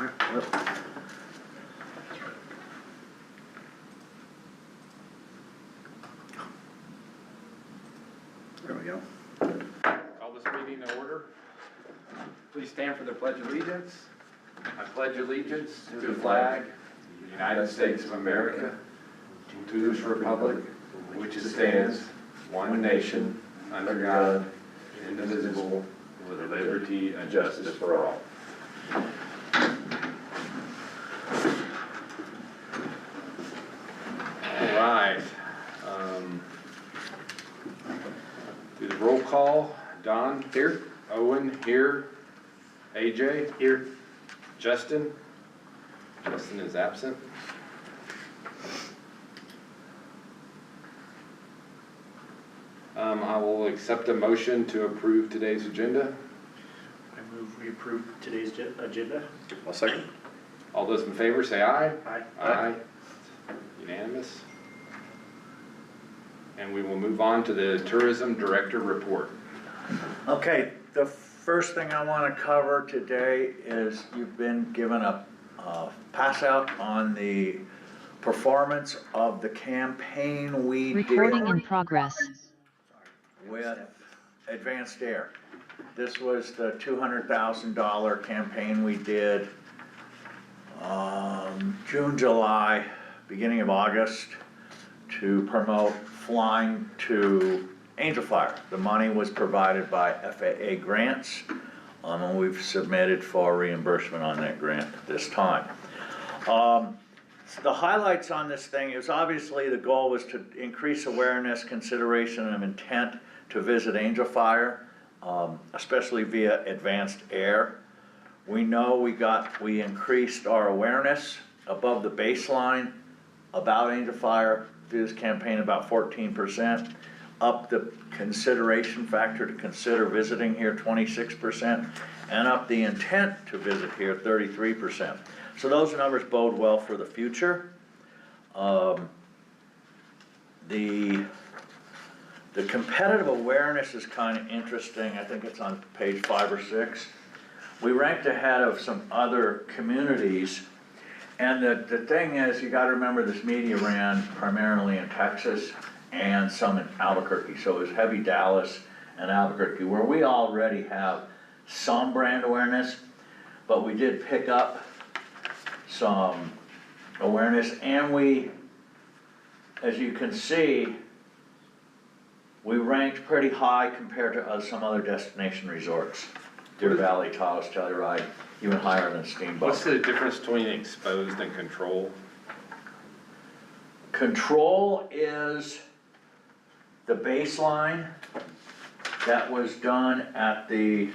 There we go. Call this meeting to order. Please stand for the Pledge of Allegiance. I pledge allegiance to the flag of the United States of America, to this republic which stands one nation under God, indivisible, with liberty and justice for all. All right. Do the roll call. Don? Here. Owen? Here. AJ? Here. Justin? Justin is absent. I will accept a motion to approve today's agenda. I move we approve today's agenda. I'll second. All those in favor say aye. Aye. Aye. Unanimous. And we will move on to the Tourism Director report. Okay, the first thing I want to cover today is you've been given a pass out on the performance of the campaign we Recording in did progress. with Advanced Air. This was the $200,000 campaign we did June, July, beginning of August to promote flying to Angel Fire. The money was provided by FAA grants, and we've submitted for reimbursement on that grant at this time. The highlights on this thing is obviously the goal was to increase awareness, consideration, and intent to visit Angel Fire, especially via Advanced Air. We know we increased our awareness above the baseline about Angel Fire through this campaign about 14%, up the consideration factor to consider visiting here 26%, and up the intent to visit here 33%. So those numbers bode well for the future. The competitive awareness is kind of interesting. I think it's on page 5 or 6. We ranked ahead of some other communities. And the thing is, you gotta remember this media ran primarily in Texas and some in Albuquerque. So it was heavy Dallas and Albuquerque, where we already have some brand awareness, but we did pick up some awareness, and we, as you can see, we ranked pretty high compared to some other destination resorts. Deer Valley, Taos, Telluride, even higher than Steamboat. What's the difference between exposed and control? Control is the baseline that was done at the,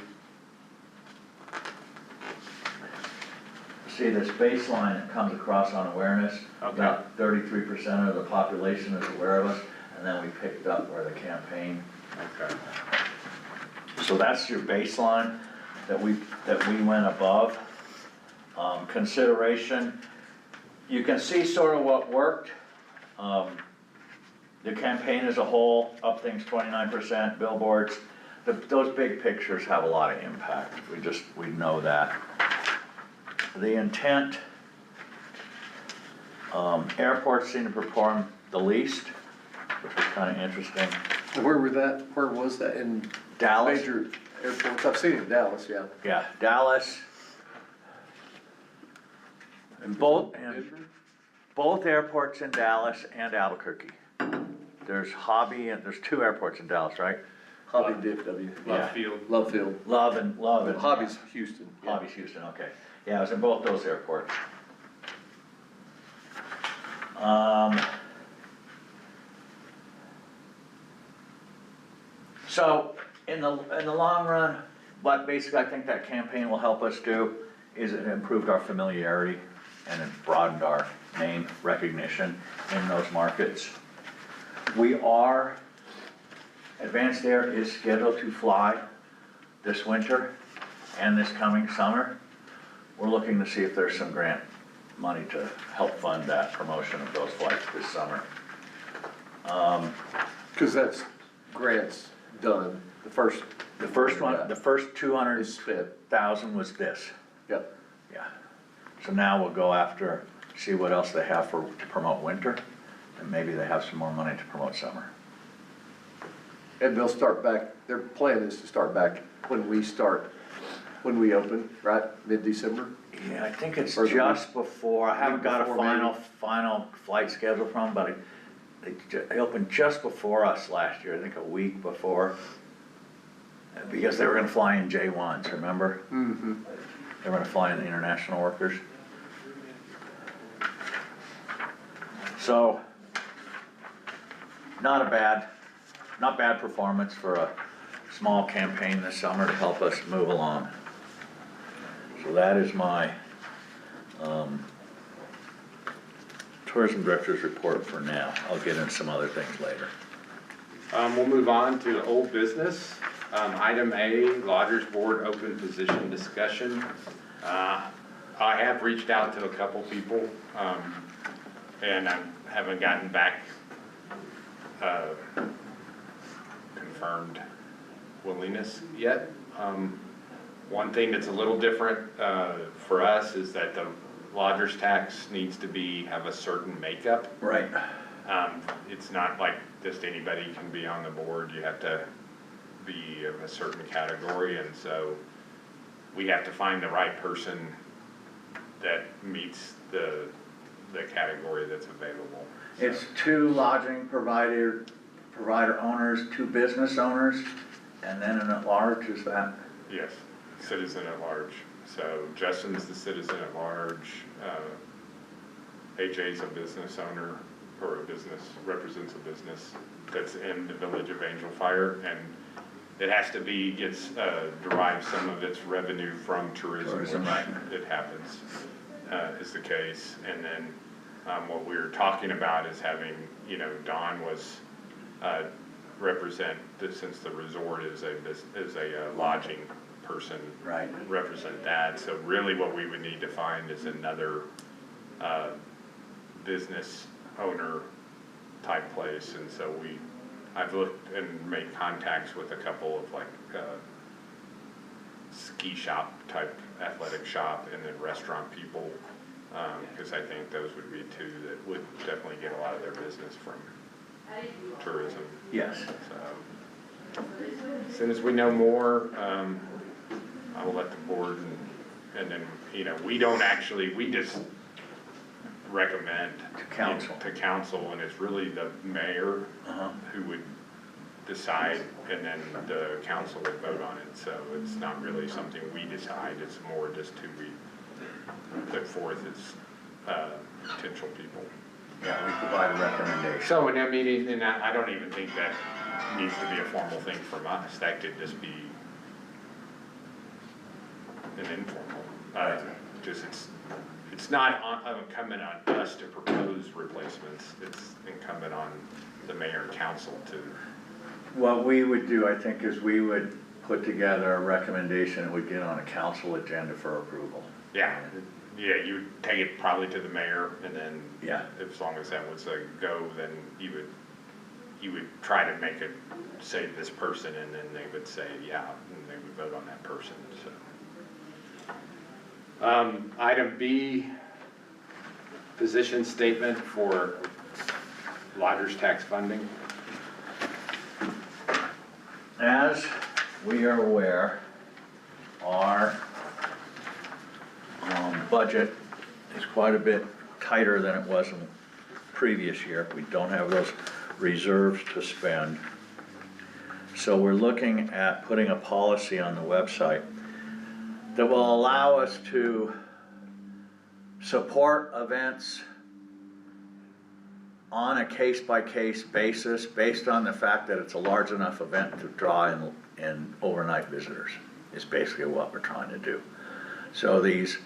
see this baseline that comes across on awareness. Okay. About 33% of the population is aware of us, and then we picked up where the campaign. Okay. So that's your baseline that we went above. Consideration, you can see sort of what worked. The campaign as a whole, up things 29%, billboards, those big pictures have a lot of impact. We know that. The intent, airports seem to perform the least, which was kind of interesting. Where was that in Dallas. major airports? I've seen it in Dallas, yeah. Yeah, Dallas. And both airports in Dallas and Albuquerque. There's Hobby, and there's 2 airports in Dallas, right? Hobby DFW. Love field. Love Field. Love and. Hobby's Houston. Yeah. Hobby's Houston, okay. Yeah, I was in both those airports. So in the long run, what basically I think that campaign will help us do is it improved our familiarity and it broadened our name recognition in those markets. Advanced Air is scheduled to fly this winter and this coming summer. We're looking to see if there's some grant money to help fund that promotion of those flights this summer. Cause that's grants done, the first The first one, the first is 200,000 spent. was this, Yep. yeah. So now we'll go after, see what else they have to promote winter, and maybe they have some more money to promote summer. And they'll start back, their plan is to start back when we open, right, mid-December? Yeah, I think it's Or the just before, I haven't got a before, maybe. final flight schedule from, but they opened just before us last year, I think a week before. Because they were gonna fly in J1s, remember? Mm-hmm. They were gonna fly in the international workers. So, not bad performance for a small campaign this summer to help us move along. So that is my, tourism director's report for now. I'll get into some other things later. We'll move on to old business. Item A, Lodgers Board open position discussion. I have reached out to a couple people, and I haven't gotten back, confirmed willingness yet. One thing that's a little different, for us is that the lodgers tax needs to have a certain makeup. Right. It's not like just anybody can be on the board, you have to be of a certain category, and so we have to find the right person that meets the category that's available. It's 2 lodging provider owners, 2 business owners, and then an at-large, is that? Yes, citizen at large. So Justin's the citizen at large, AJ's a business owner, or represents a business that's in the village of Angel Fire, and it has to derive some of its revenue from tourism, which right. it happens, is the case. And then, what we were talking about is having, Don was, represent, since the resort is a lodging person. Right. Represent that. So really what we would need to find is another, business owner type place. And so I've looked and made contacts with a couple of ski shop type athletic shop and then restaurant people, because I think those would be 2 that would definitely get a lot of their business from tourism. Yes. So as soon as we know more, I will let the board and then, we just recommend to council, and it's really the mayor who would decide, and then the council would vote on it. So it's not really something we decide, it's more just who we put forth as potential people. Yeah, we provide a recommendation. So in that meeting, and I don't even think that needs to be a formal thing from us, that could just be an informal. Just it's not incumbent on us to propose replacements, it's incumbent on the mayor and council to. What we would do, I think, is we would put together a recommendation and we'd get on a council agenda for approval. Yeah, you would take it probably to the mayor, and then Yeah. as long as that was a go, then you would try to make it say this person, and then they would say yeah, and they would vote on that person. So item B, position statement for lodgers tax funding. As we are aware, our budget is quite a bit tighter than it was in the previous year. We don't have those reserves to spend. So we're looking at putting a policy on the website that will allow us to support events on a case-by-case basis based on the fact that it's a large enough event to draw in overnight visitors, is basically what we're trying to do. So these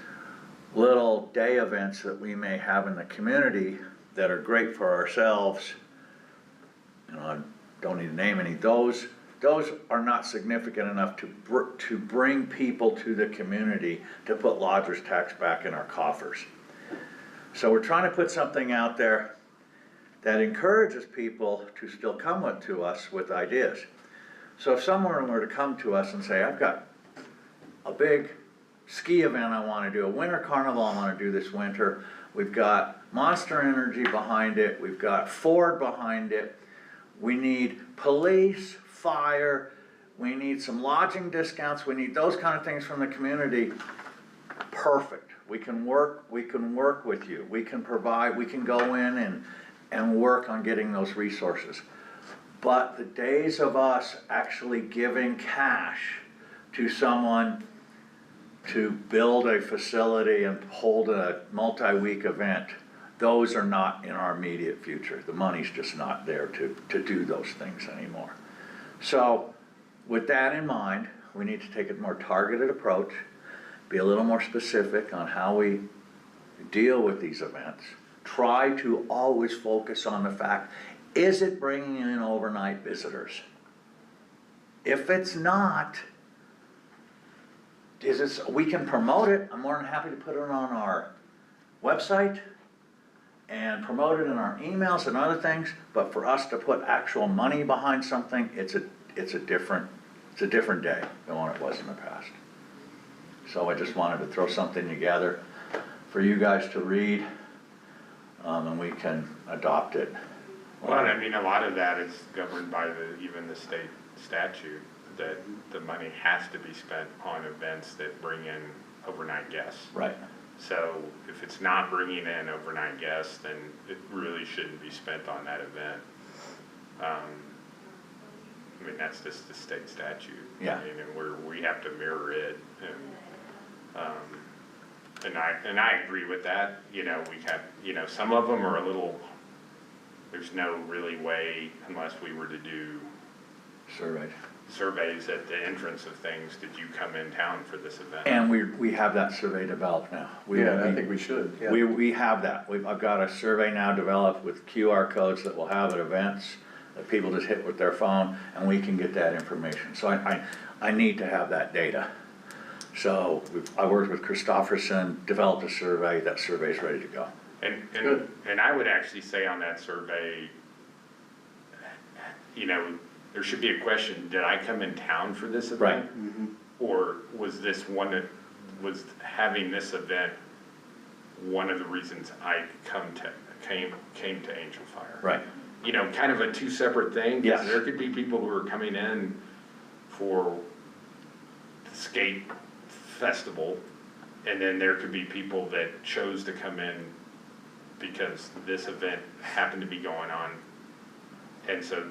little day events that we may have in the community that are great for ourselves, I don't need to name any, those are not significant enough to bring people to the community to put lodgers tax back in our coffers. So we're trying to put something out there that encourages people to still come to us with ideas. So if someone were to come to us and say, I've got a big ski event I wanna do, a winter carnival I wanna do this winter. We've got Monster Energy behind it, we've got Ford behind it. We need police, fire, we need some lodging discounts, we need those kind of things from the community. Perfect, we can work with you, we can provide, we can go in and work on getting those resources. But the days of us actually giving cash to someone to build a facility and hold a multi-week event, those are not in our immediate future. The money's just not there to do those things anymore. So with that in mind, we need to take a more targeted approach, be a little more specific on how we deal with these events. Try to always focus on the fact, is it bringing in overnight visitors? If it's not, we can promote it. I'm more than happy to put it on our website and promote it in our emails and other things, but for us to put actual money behind something, it's a different day than what it was in the past. So I just wanted to throw something together for you guys to read, and we can adopt it. Well, I mean, a lot of that is governed by even the state statute, that the money has to be spent on events that bring in overnight guests. Right. So if it's not bringing in overnight guests, then it really shouldn't be spent on that event. I mean, that's just the state statute. Yeah. I mean, and we have to mirror it, and I agree with that. You know, we have, you know, some of them are a little, there's no really way, unless we were to do surveys at the entrance of things, did you come in town for this event? And we have that survey developed now. Yeah, I think we should, yeah. We have that. I've got a survey now developed with QR codes that we'll have at events that people just hit with their phone, and we can get that information. So I need to have that data. So I worked with Christofferson, developed a survey, that survey's ready to go. And I would actually say on that survey, you know, there should be a question, did I come in town for this event? Right. Or was this one that, was having this event one of the reasons I came to Angel Fire? Right. You know, kind of a two separate thing. 'Cause Yes. there could be people who are coming in for the skate festival, and then there could be people that chose to come in because this event happened to be going on. And so,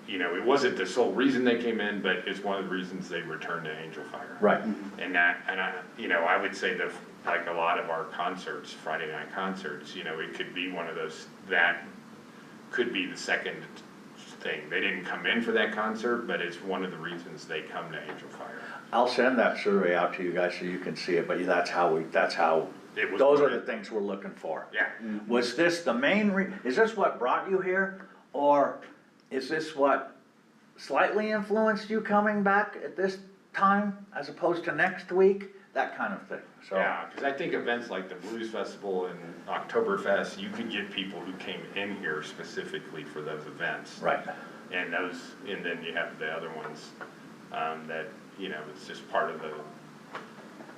you know, it wasn't the sole reason they came in, but it's one of the reasons they returned to Angel Fire. Right. And I, you know, I would say that, like a lot of our concerts, Friday night concerts, you know, it could be one of those, that could be the second thing. They didn't come in for that concert, but it's one of the reasons they come to Angel Fire. I'll send that survey out to you guys so you can see it, but that's how It was those are worded. the things we're looking for. Yeah. Was this the main is this what brought you here? Or is this what slightly influenced you coming back at this time as opposed to next week? That kind of thing, so. Yeah, because I think events like the Blues Festival and Oktoberfest, you could get people who came in here specifically for those events. Right. And then you have the other ones, that, you know, it's just part of the,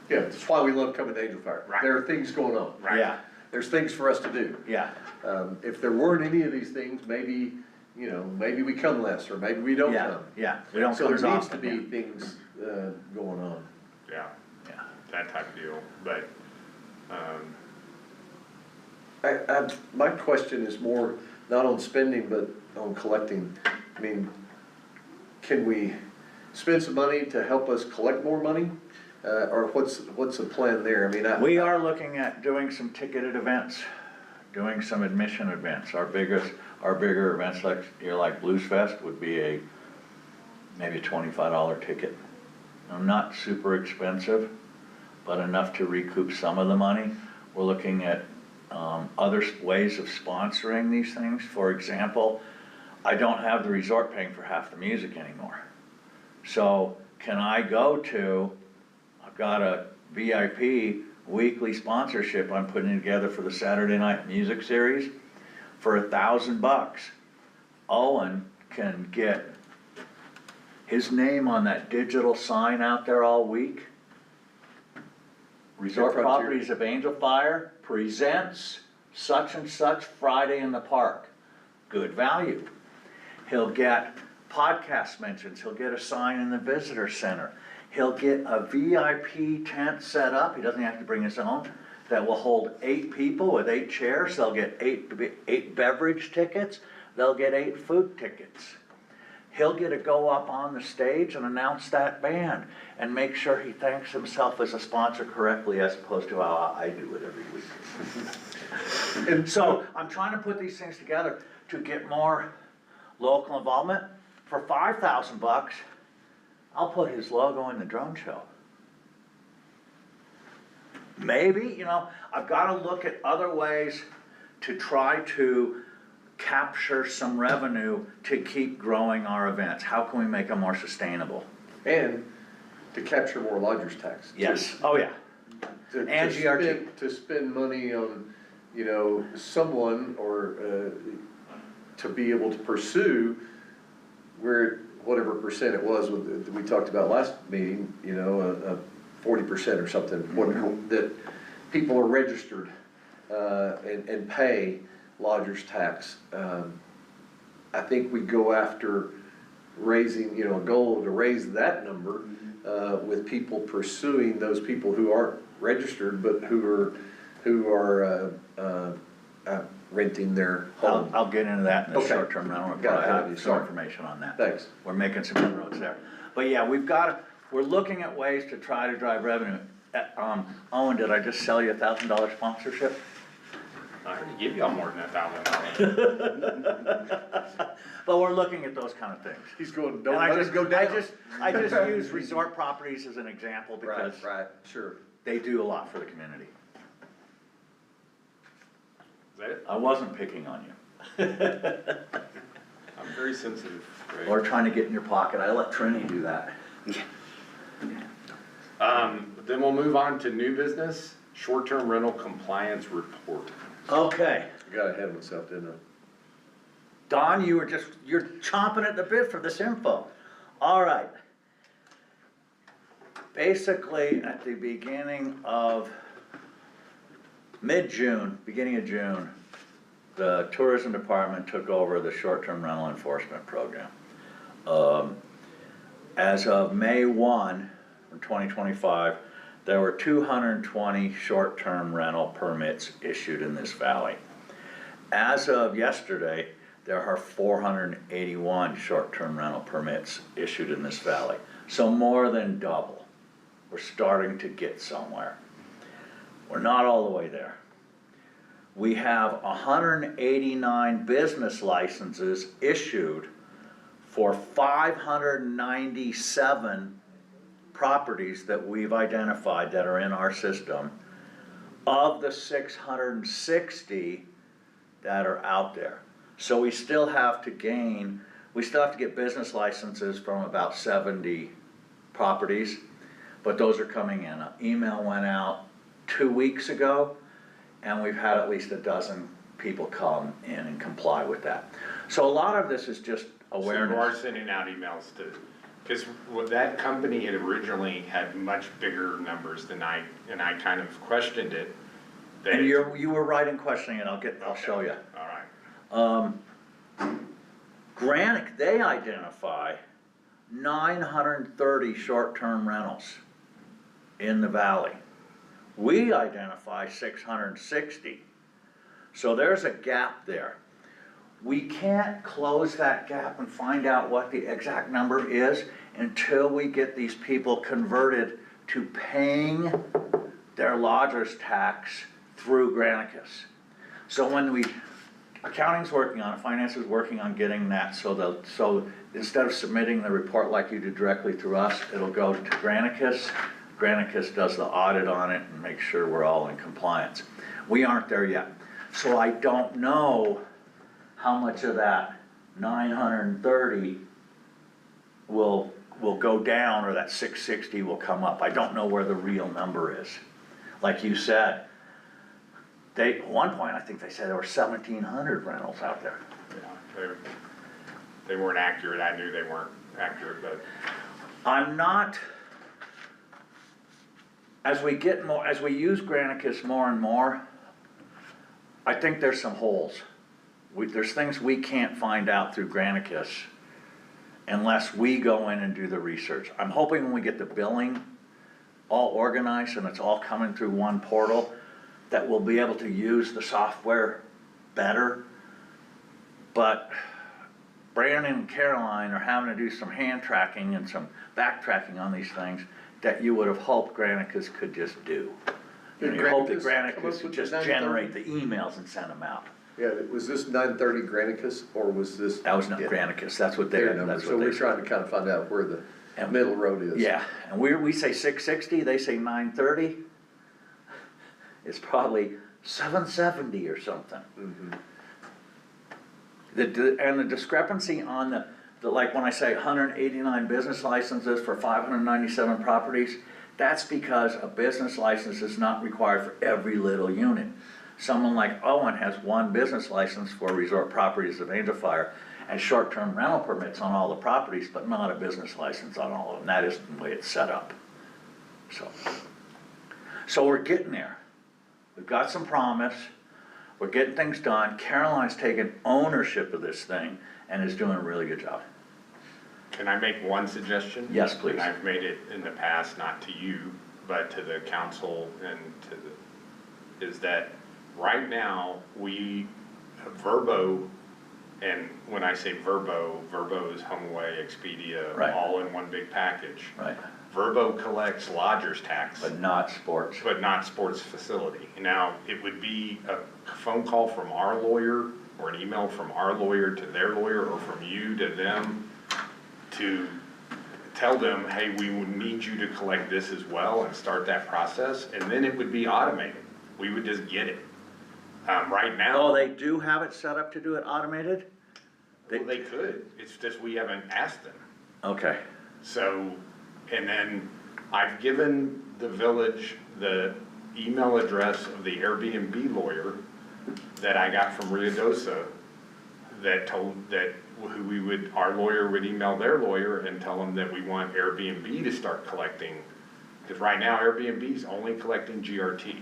Yeah, that's why we love coming to Angel Fire. Right. There are things going on. right? Yeah, There's things for us to do. yeah, If there weren't any of these things, maybe, you know, maybe we come less, or maybe we don't yeah, come. yeah. We don't So come as there needs to often, be things, going on. Yeah, yeah. that type of deal, but, My question is more, not on spending, but on collecting. I mean, can we spend some money to help us collect more money? Or what's the plan there? I mean, We are looking at doing some ticketed events, doing some admission events. Our bigger events like Blues Fest would be maybe a $25 ticket. Not super expensive, but enough to recoup some of the money. We're looking at other ways of sponsoring these things. For example, I don't have the resort paying for half the music anymore. So can I go to, I've got a VIP weekly sponsorship I'm putting together for the Saturday Night Music Series for $1,000. Owen can get his name on that digital sign out there all week. Resort Frontier. Properties of Angel Fire presents such and such Friday in the park. Good value. He'll get podcast mentions, he'll get a sign in the visitor center. He'll get a VIP tent set up, he doesn't have to bring his own, that will hold 8 people with 8 chairs. They'll get eight beverage tickets, they'll get 8 food tickets. He'll get to go up on the stage and announce that band and make sure he thanks himself as a sponsor correctly as opposed to how I do it every week. And So I'm trying to put these things together to get more local involvement. For $5,000, I'll put his logo in the drone show. Maybe, I've gotta look at other ways to try to capture some revenue to keep growing our events. How can we make them more sustainable? And to capture more lodger's tax. Yes, oh yeah. To And GRT. to spend money on, someone or, to be able to pursue where, whatever percent it was with, that we talked about last meeting, 40% or something, that people are registered, and pay lodger's tax. I think we go after raising, a goal to raise that number, with people pursuing those people who aren't registered, but who are renting their home. I'll get into that in the Okay. short-term rental report. Got it. I have some Sorry. information on that. Thanks. We're making some inroads there. But yeah, we're looking at ways to try to drive revenue. Owen, did I just sell you $1,000 sponsorship? I already give y'all more than $1,000. But we're looking at those kind of things. He's going, And don't let us go down. I just use resort properties as an example because Right, sure. they do a lot for the community. Is that it? I wasn't picking on you. I'm very sensitive, Greg. Or trying to get in your pocket. I let Trini do that. Then we'll move on to new business, short-term rental compliance report. Okay. I got ahead of myself, didn't I? Don, you're chomping at the bit for this info. All right. Basically, at the beginning of beginning of June, the tourism department took over the short-term rental enforcement program. As of May 1, 2025, there were 220 short-term rental permits issued in this valley. As of yesterday, there are 481 short-term rental permits issued in this valley. So more than double. We're starting to get somewhere. We're not all the way there. We have 189 business licenses issued for 597 properties that we've identified that are in our system, of the 660 that are out there. So we still have to get business licenses from about 70 properties, but those are coming in. An email went out 2 weeks ago, and we've had at least a dozen people come in and comply with that. So a lot of this is just awareness. So you are sending out emails to, because that company had originally had much bigger numbers than I kind of questioned it. And you were right in questioning it, I'll show you. All right. Granick, they identify 930 short-term rentals in the valley. We identify 660. So there's a gap there. We can't close that gap and find out what the exact number is until we get these people converted to paying their lodger's tax through Granicus. So accounting's working on it, finance is working on getting that, so instead of submitting the report like you do directly through us, it'll go to Granicus. Granicus does the audit on it and makes sure we're all in compliance. We aren't there yet. So I don't know how much of that 930 will go down or that 660 will come up. I don't know where the real number is. Like you said, at one point, I think they said there were 1,700 rentals out there. Yeah, they weren't accurate. I knew they weren't accurate, but I'm not as we get more, as we use Granicus more and more, I think there's some holes. There's things we can't find out through Granicus unless we go in and do the research. I'm hoping when we get the billing all organized and it's all coming through one portal, that we'll be able to use the software better. But Brandon and Caroline are having to do some hand tracking and some backtracking on these things that you would have hoped Granicus could just do. Did You hope that Granicus come up Granicus with would the just 930? generate the emails and send them out. Yeah, was this 930 Granicus, or was this? That was not Yeah, Granicus, that's what they, their number, that's so what we're they. trying to kind of find out where the And- middle road is. Yeah, and we say 660, they say 930. It's probably 770 or something. Mhm. And the discrepancy on the, like when I say 189 business licenses for 597 properties, that's because a business license is not required for every little unit. Someone like Owen has one business license for resort properties of Angel Fire and short-term rental permits on all the properties, but not a business license on all of them. That isn't the way it's set up. So we're getting there. We've got some promise. We're getting things done. Caroline's taken ownership of this thing and is doing a really good job. Can I make one suggestion? Yes, please. And I've made it in the past, not to you, but to the council and to the, is that right now, we, Verbo, and when I say Verbo is HomeAway, Expedia, Right. all in one big package. Right. Verbo collects lodger's tax, But not sports. but not sports facility. Now, it would be a phone call from our lawyer or an email from our lawyer to their lawyer or from you to them to tell them, hey, we would need you to collect this as well and start that process, and then it would be automated. We would just get it. Right now. Oh, they do have it set up to do it automated? Well, they could, it's just we haven't asked them. Okay, So, and then I've given the village the email address of the Airbnb lawyer that I got from Ruidoso that told, that who we would, our lawyer would email their lawyer and tell them that we want Airbnb to start collecting. Because right now Airbnb's only collecting GRT.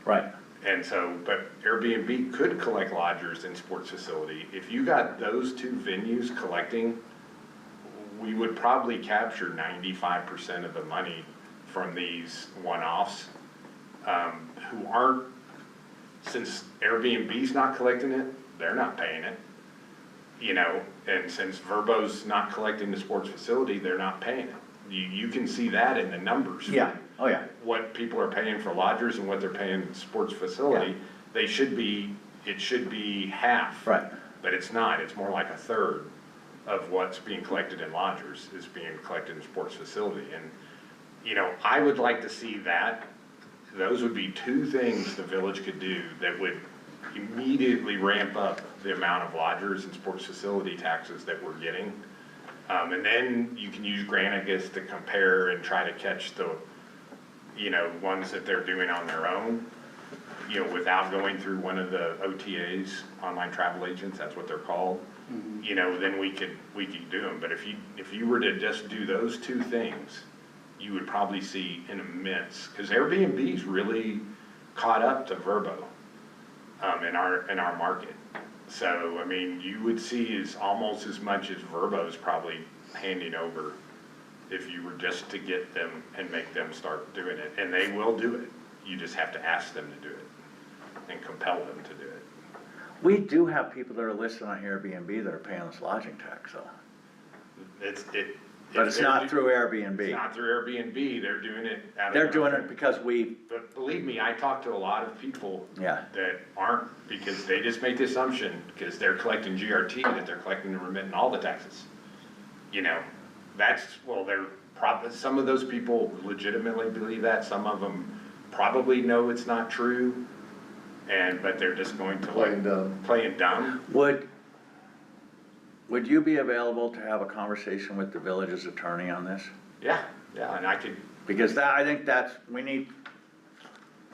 right. And so, but Airbnb could collect lodgers in sports facility. If you got those two venues collecting, we would probably capture 95% of the money from these one-offs, who aren't, since Airbnb's not collecting it, they're not paying it. You know, and since Verbo's not collecting the sports facility, they're not paying it. You can see that in the numbers. Yeah, oh yeah. What people are paying for lodgers and what they're paying sports facility, they should be, it should be half. Right. But it's not, it's more like a third of what's being collected in lodgers is being collected in sports facility. And, you know, I would like to see that, those would be two things the village could do that would immediately ramp up the amount of lodgers and sports facility taxes that we're getting. And then you can use Granicus to compare and try to catch the, you know, ones that they're doing on their own, you know, without going through one of the OTAs, online travel agents, that's what they're called. You know, then we could do them. But if you were to just do those two things, you would probably see an immense, because Airbnb's really caught up to Verbo in our market. So, I mean, you would see is almost as much as Verbo's probably handing over if you were just to get them and make them start doing it. And they will do it. You just have to ask them to do it and compel them to do it. We do have people that are listed on Airbnb that are paying us lodging tax though. But it's not through Airbnb. It's not through Airbnb, they're doing it out of. They're doing it because we, But believe me, I talk to a lot of people yeah, that aren't, because they just make the assumption, because they're collecting GRT, that they're collecting and remitting all the taxes. You know, that's, well, they're probably, some of those people legitimately believe that, some of them probably know it's not true, but they're just going to Playing dumb. playing dumb. would you be available to have a conversation with the village's attorney on this? Yeah, and I could, Because I think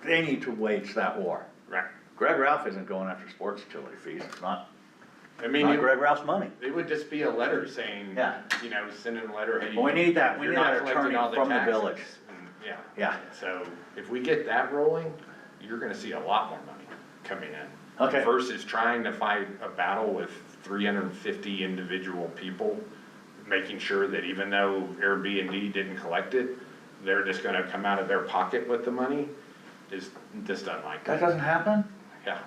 they need to wage that war. right, Greg Ralph isn't going after sports utility fees, it's not I mean, Greg Ralph's money. it would just be a letter saying, Yeah. you know, sending a letter, hey. Well, we need that you're attorney not collecting all from the taxes. village. Yeah. Yeah. So if we get that rolling, you're gonna see a lot more money coming in. Okay. Versus trying to fight a battle with 350 individual people, making sure that even though Airbnb didn't collect it, they're just gonna come out of their pocket with the money, is, this doesn't like That that. doesn't happen? Yeah.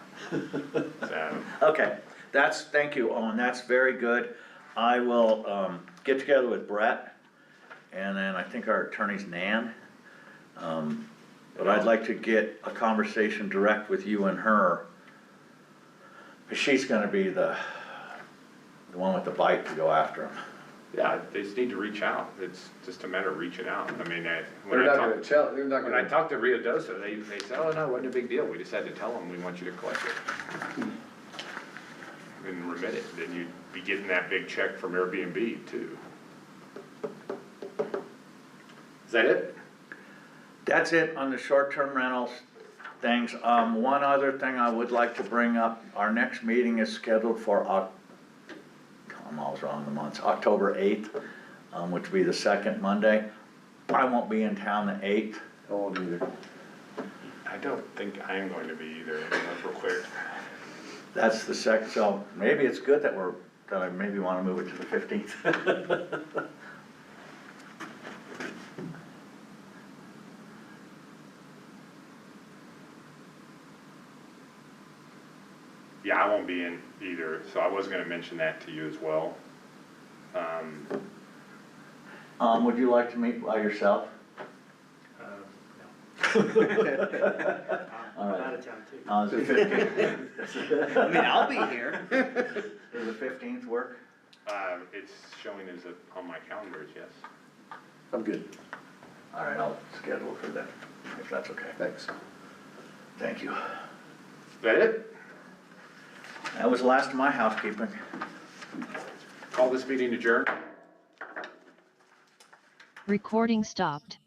So, Okay, thank you, Owen, that's very good. I will, get together with Brett, and then I think our attorney's Nan. But I'd like to get a conversation direct with you and her. 'Cause she's gonna be the one with the bite to go after him. yeah, they just need to reach out. It's just a matter of reaching out. I mean, when They're I not talk. gonna tell, they're not When I gonna, talked to Rio Dosa, they said, oh, no, it wasn't a big deal, we just had to tell them, we want you to collect it. And remit it, then you'd be getting that big check from Airbnb too. Is that it? That's it on the short-term rentals things. One other thing I would like to bring up, our next meeting is scheduled for I'm always wrong the months, October 8th, which will be the second Monday. I won't be in town the 8th. I won't either. I don't think I'm going to be either, let me look real quick. That's the second, so maybe it's good that I maybe wanna move it to the 15th. Yeah, I won't be in either, so I was gonna mention that to you as well. Would you like to meet by yourself? No. All I'm right. out of town too. The 15th. I mean, I'll be here. Does the 15th work? It's showing as on my calendars, yes. I'm good, All right, I'll schedule for that, if that's okay. thanks. Thank you. Is that it? That was the last of my housekeeping. Call this meeting adjourned? Recording stopped.